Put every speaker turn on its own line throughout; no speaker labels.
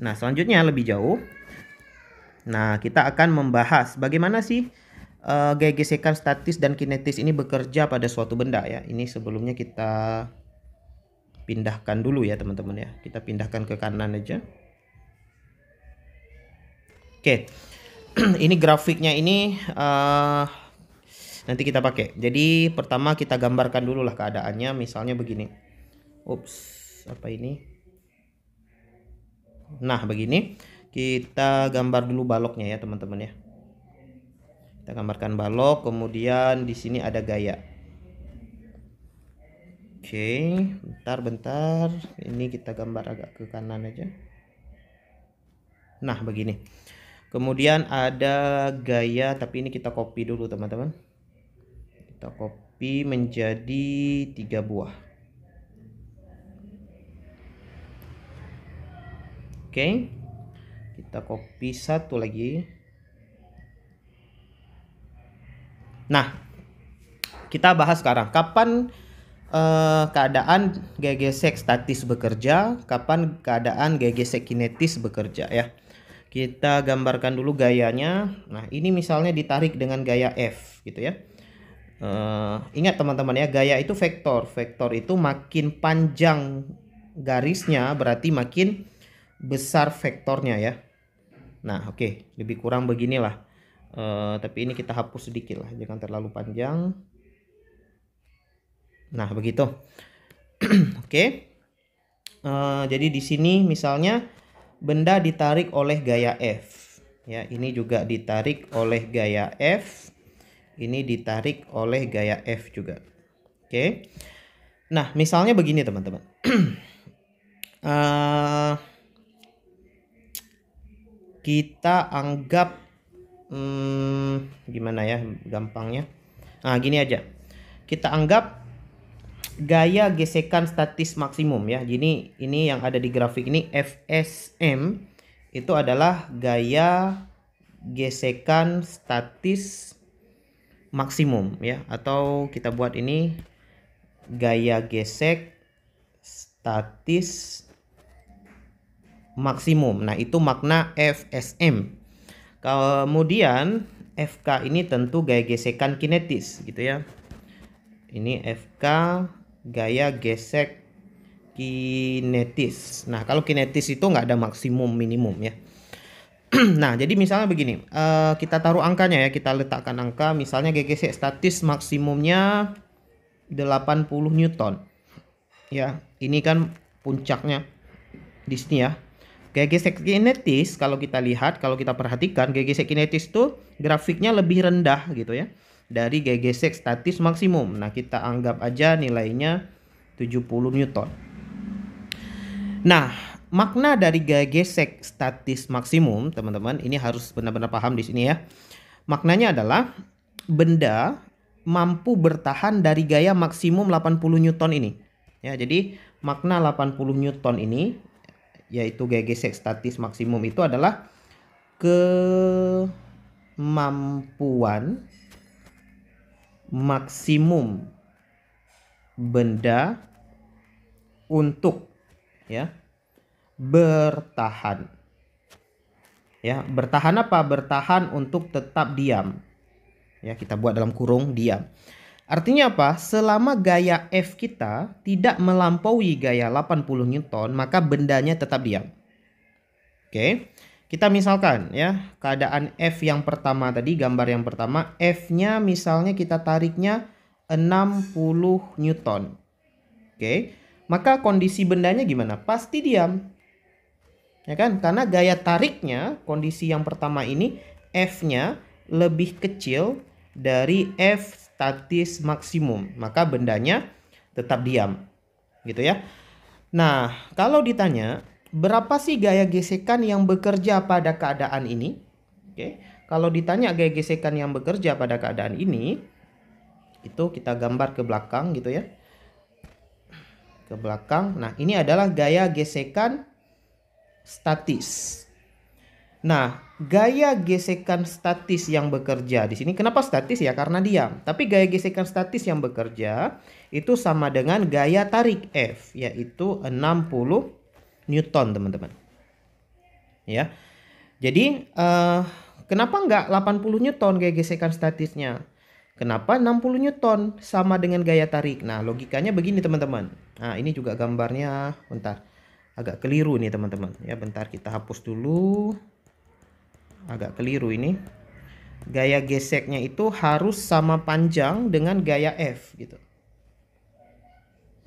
Nah, selanjutnya lebih jauh. Nah, kita akan membahas bagaimana sih gaya gesekan statis dan kinetis ini bekerja pada suatu benda ya. Ini sebelumnya kita pindahkan dulu ya teman-teman ya. Kita pindahkan ke kanan aja. Oke. Ini grafiknya ini nanti kita pakai. Jadi pertama kita gambarkan dulu lah keadaannya. Misalnya begini. Ups, apa ini? Nah, begini. Kita gambar dulu baloknya ya teman-teman ya. Kita gambarkan balok, kemudian di sini ada gaya. Oke, bentar. Ini kita gambar agak ke kanan aja. Nah, begini. Kemudian ada gaya, tapi ini kita copy dulu teman-teman. Kita copy menjadi 3 buah. Oke, kita copy satu lagi. Nah, kita bahas sekarang kapan keadaan gaya gesek statis bekerja, kapan keadaan gaya gesek kinetis bekerja ya. Kita gambarkan dulu gayanya. Nah, ini misalnya ditarik dengan gaya F gitu ya. Ingat teman-teman ya, gaya itu vektor. Vektor itu makin panjang garisnya berarti makin besar vektornya ya. Nah, oke, lebih kurang beginilah. Tapi ini kita hapus sedikit lah, jangan terlalu panjang. Nah, begitu. Oke. Jadi di sini misalnya benda ditarik oleh gaya F. Ya, ini juga ditarik oleh gaya F. Ini ditarik oleh gaya F juga. Oke. Nah, misalnya begini teman-teman. Kita anggap gimana ya gampangnya. Nah, gini aja. Kita anggap gaya gesekan statis maksimum ya. Jadi ini yang ada di grafik ini FSM itu adalah gaya gesekan statis maksimum ya, atau kita buat ini gaya gesek statis maksimum. Nah, itu makna FSM. Kemudian FK ini tentu gaya gesekan kinetis gitu ya. Ini FK gaya gesek kinetis. Nah, kalau kinetis itu nggak ada maksimum minimum ya. Nah, jadi misalnya begini, kita taruh angkanya ya, kita letakkan angka. Misalnya gaya gesek statis maksimumnya 80 Newton. Ya, ini kan puncaknya di sini ya. Gaya gesek kinetis kalau kita lihat, kalau kita perhatikan, gaya gesek kinetis itu grafiknya lebih rendah gitu ya dari gaya gesek statis maksimum. Nah, kita anggap aja nilainya 70 Newton. Nah, makna dari gaya gesek statis maksimum, teman-teman, ini harus benar-benar paham di sini ya. Maknanya adalah benda mampu bertahan dari gaya maksimum 80 Newton ini. Ya, jadi makna 80 Newton ini yaitu gaya gesek statis maksimum itu adalah kemampuan maksimum benda untuk ya bertahan. Ya, bertahan apa? Bertahan untuk tetap diam. Ya, kita buat dalam kurung diam. Artinya apa? Selama gaya F kita tidak melampaui gaya 80 Newton, maka bendanya tetap diam. Oke. Kita misalkan ya, keadaan F yang pertama tadi, gambar yang pertama, F-nya misalnya kita tariknya 60 Newton. Oke. Maka kondisi bendanya gimana? Pasti diam. Ya kan? Karena gaya tariknya, kondisi yang pertama ini, F-nya lebih kecil dari F statis maksimum, maka bendanya tetap diam gitu ya. Nah, kalau ditanya berapa sih gaya gesekan yang bekerja pada keadaan ini? Oke, kalau ditanya gaya gesekan yang bekerja pada keadaan ini, itu kita gambar ke belakang gitu ya, ke belakang. Nah, ini adalah gaya gesekan statis. Nah, gaya gesekan statis yang bekerja di sini, kenapa statis ya? Karena diam. Tapi gaya gesekan statis yang bekerja itu sama dengan gaya tarik F, yaitu 60 Newton, teman-teman. ya. Jadi kenapa nggak 80 Newton gaya gesekan statisnya? Kenapa 60 Newton sama dengan gaya tarik? Nah, logikanya begini teman-teman. Nah, ini juga gambarnya, bentar. Agak keliru nih teman-teman. Ya, bentar kita hapus dulu. Agak keliru ini. Gaya geseknya itu harus sama panjang dengan gaya F gitu.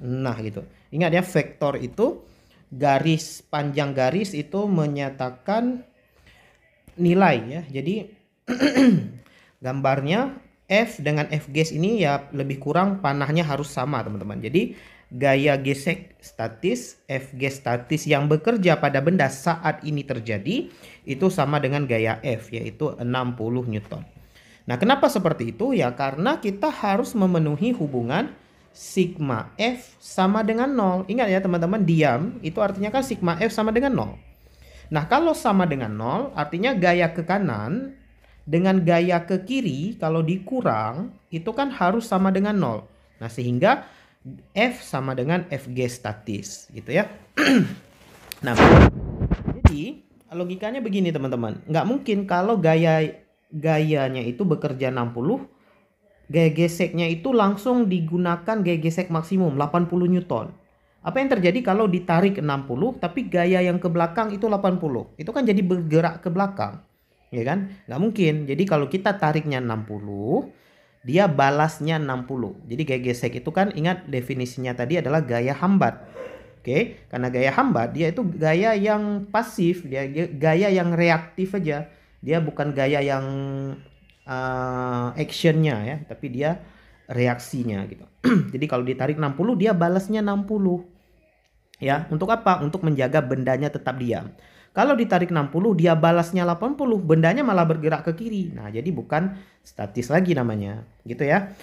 Nah, gitu. Ingat ya, vektor itu garis panjang garis itu menyatakan nilai ya. Jadi gambarnya F dengan F gas ini ya lebih kurang panahnya harus sama teman-teman. Jadi gaya gesek statis F gas statis yang bekerja pada benda saat ini terjadi itu sama dengan gaya F, yaitu 60 Newton. Nah, kenapa seperti itu? Ya karena kita harus memenuhi hubungan sigma F sama dengan 0. Ingat ya teman-teman, diam itu artinya kan sigma F sama dengan 0. Nah, kalau sama dengan 0 artinya gaya ke kanan dengan gaya ke kiri kalau dikurang itu kan harus sama dengan 0. Nah, sehingga F sama dengan F gas statis gitu ya. Nah, jadi logikanya begini teman-teman. Nggak mungkin kalau gayanya itu bekerja 60, gaya geseknya itu langsung digunakan gaya gesek maksimum 80 Newton. Apa yang terjadi kalau ditarik 60 tapi gaya yang ke belakang itu 80? Itu kan jadi bergerak ke belakang. Ya kan? Nggak mungkin. Jadi kalau kita tariknya 60, dia balasnya 60. Jadi gaya gesek itu kan ingat definisinya tadi adalah gaya hambat. Oke, karena gaya hambat dia itu gaya yang pasif, dia gaya yang reaktif aja. Dia bukan gaya yang actionnya ya, tapi dia reaksinya gitu. Jadi kalau ditarik 60 dia balasnya 60. Ya, untuk apa? Untuk menjaga bendanya tetap diam. Kalau ditarik 60 dia balasnya 80, bendanya malah bergerak ke kiri. Nah, jadi bukan statis lagi namanya, gitu ya.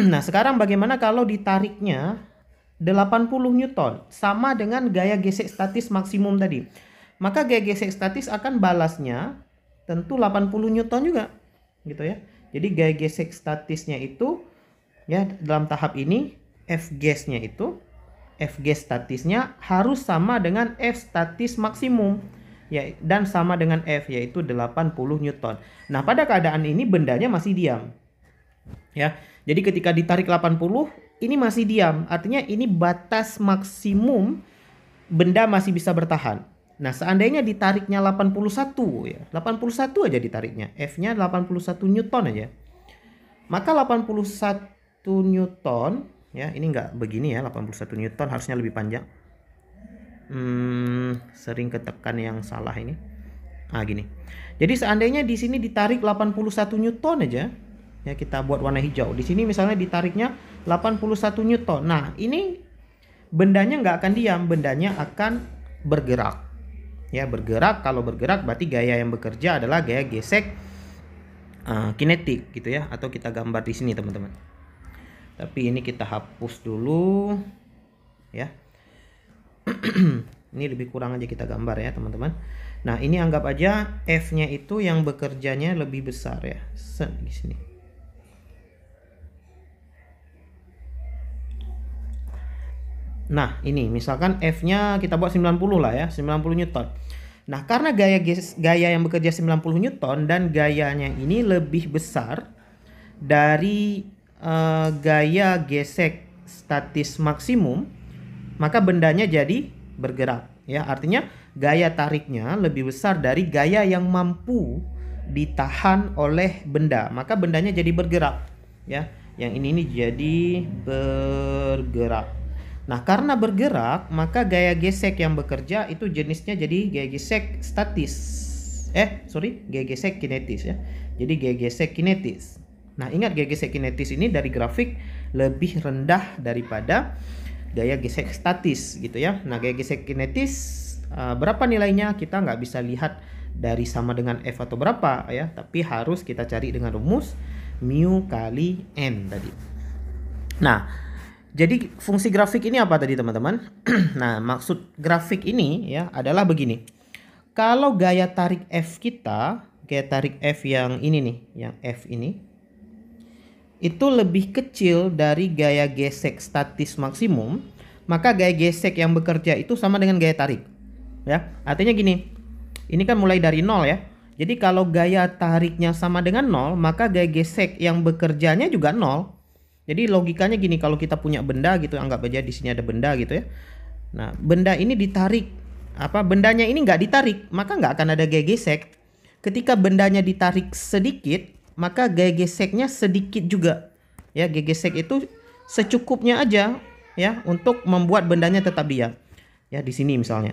Nah, sekarang bagaimana kalau ditariknya 80 Newton sama dengan gaya gesek statis maksimum tadi? Maka gaya gesek statis akan balasnya tentu 80 Newton juga, gitu ya. Jadi gaya gesek statisnya itu ya dalam tahap ini F gasnya itu F gas statisnya harus sama dengan F statis maksimum ya, dan sama dengan F yaitu 80 Newton. Nah, pada keadaan ini bendanya masih diam. Ya. Jadi ketika ditarik 80 ini masih diam. Artinya ini batas maksimum benda masih bisa bertahan. Nah, seandainya ditariknya 81 ya. 81 aja ditariknya. F-nya 81 Newton aja. Maka 81 Newton ya, ini enggak begini ya, 81 Newton harusnya lebih panjang. Sering ketekan yang salah ini. Nah, gini. Jadi seandainya di sini ditarik 81 Newton aja, ya kita buat warna hijau. Di sini misalnya ditariknya 81 Newton. Nah, ini bendanya nggak akan diam, bendanya akan bergerak. Ya, bergerak. Kalau bergerak berarti gaya yang bekerja adalah gaya gesek kinetik gitu ya, atau kita gambar di sini teman-teman. Tapi ini kita hapus dulu ya. Ini lebih kurang aja kita gambar ya teman-teman. Nah, ini anggap aja F-nya itu yang bekerjanya lebih besar ya. Di sini. Nah, ini misalkan F-nya kita buat 90 lah ya, 90 Newton. Nah, karena gaya yang bekerja 90 Newton dan gayanya ini lebih besar dari gaya gesek statis maksimum, maka bendanya jadi bergerak ya. Artinya gaya tariknya lebih besar dari gaya yang mampu ditahan oleh benda, maka bendanya jadi bergerak ya. Yang ini jadi bergerak. Nah, karena bergerak maka gaya gesek yang bekerja itu jenisnya jadi gaya gesek statis. Gaya gesek kinetis ya. Jadi gaya gesek kinetis. Nah, ingat gaya gesek kinetis ini dari grafik lebih rendah daripada gaya gesek statis gitu ya. Nah, gaya gesek kinetis berapa nilainya kita nggak bisa lihat dari sama dengan F atau berapa ya, tapi harus kita cari dengan rumus mu kali N tadi. Nah, jadi fungsi grafik ini apa tadi teman-teman? Nah, maksud grafik ini ya adalah begini. Kalau gaya tarik F kita, gaya tarik F yang ini nih, yang F ini, itu lebih kecil dari gaya gesek statis maksimum, maka gaya gesek yang bekerja itu sama dengan gaya tarik. Ya, artinya gini. Ini kan mulai dari 0 ya. Jadi kalau gaya tariknya sama dengan 0, maka gaya gesek yang bekerjanya juga 0. Jadi logikanya gini, kalau kita punya benda gitu, anggap aja di sini ada benda gitu ya. Nah, benda ini ditarik, bendanya ini nggak ditarik, maka nggak akan ada gaya gesek. Ketika bendanya ditarik sedikit, maka gaya geseknya sedikit juga. Ya, gaya gesek itu secukupnya aja ya untuk membuat bendanya tetap diam. Ya, di sini misalnya.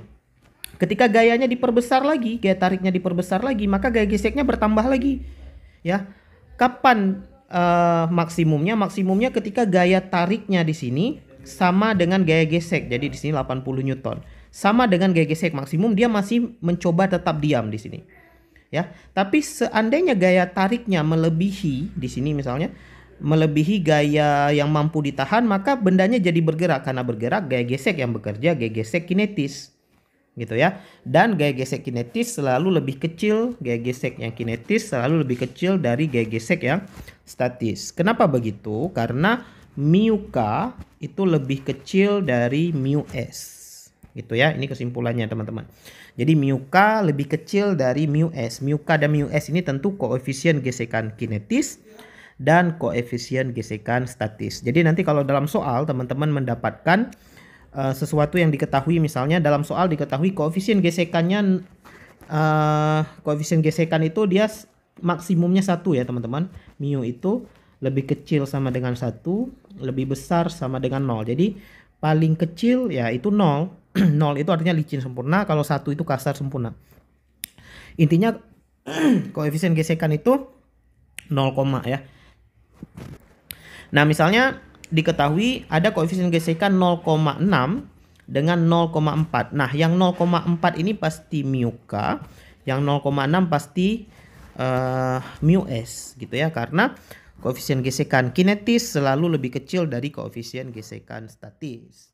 Ketika gayanya diperbesar lagi, gaya tariknya diperbesar lagi, maka gaya geseknya bertambah lagi. Ya. Kapan maksimumnya? Maksimumnya ketika gaya tariknya di sini sama dengan gaya gesek. Jadi di sini 80 Newton. Sama dengan gaya gesek maksimum, dia masih mencoba tetap diam di sini. Ya, tapi seandainya gaya tariknya melebihi di sini misalnya, melebihi gaya yang mampu ditahan, maka bendanya jadi bergerak. Karena bergerak, gaya gesek yang bekerja, gaya gesek kinetis. Gitu ya. Dan gaya gesek kinetis selalu lebih kecil, gaya gesek yang kinetis selalu lebih kecil dari gaya gesek yang statis. Kenapa begitu? Karena mu K itu lebih kecil dari mu S. Gitu ya, ini kesimpulannya teman-teman. Jadi mu K lebih kecil dari mu S. Mu K dan mu S ini tentu koefisien gesekan kinetis dan koefisien gesekan statis. Jadi nanti kalau dalam soal teman-teman mendapatkan sesuatu yang diketahui, misalnya dalam soal diketahui koefisien gesekannya, koefisien gesekan itu dia maksimumnya 1 ya teman-teman. Mu itu lebih kecil sama dengan 1, lebih besar sama dengan 0. Jadi paling kecil ya itu 0. 0 itu artinya licin sempurna, kalau 1 itu kasar sempurna. Intinya koefisien gesekan itu 0, ya. Nah, misalnya diketahui ada koefisien gesekan 0,6 dengan 0,4. Nah, yang 0,4 ini pasti mu K, yang 0,6 pasti mu S gitu ya, karena koefisien gesekan kinetis selalu lebih kecil dari koefisien gesekan statis.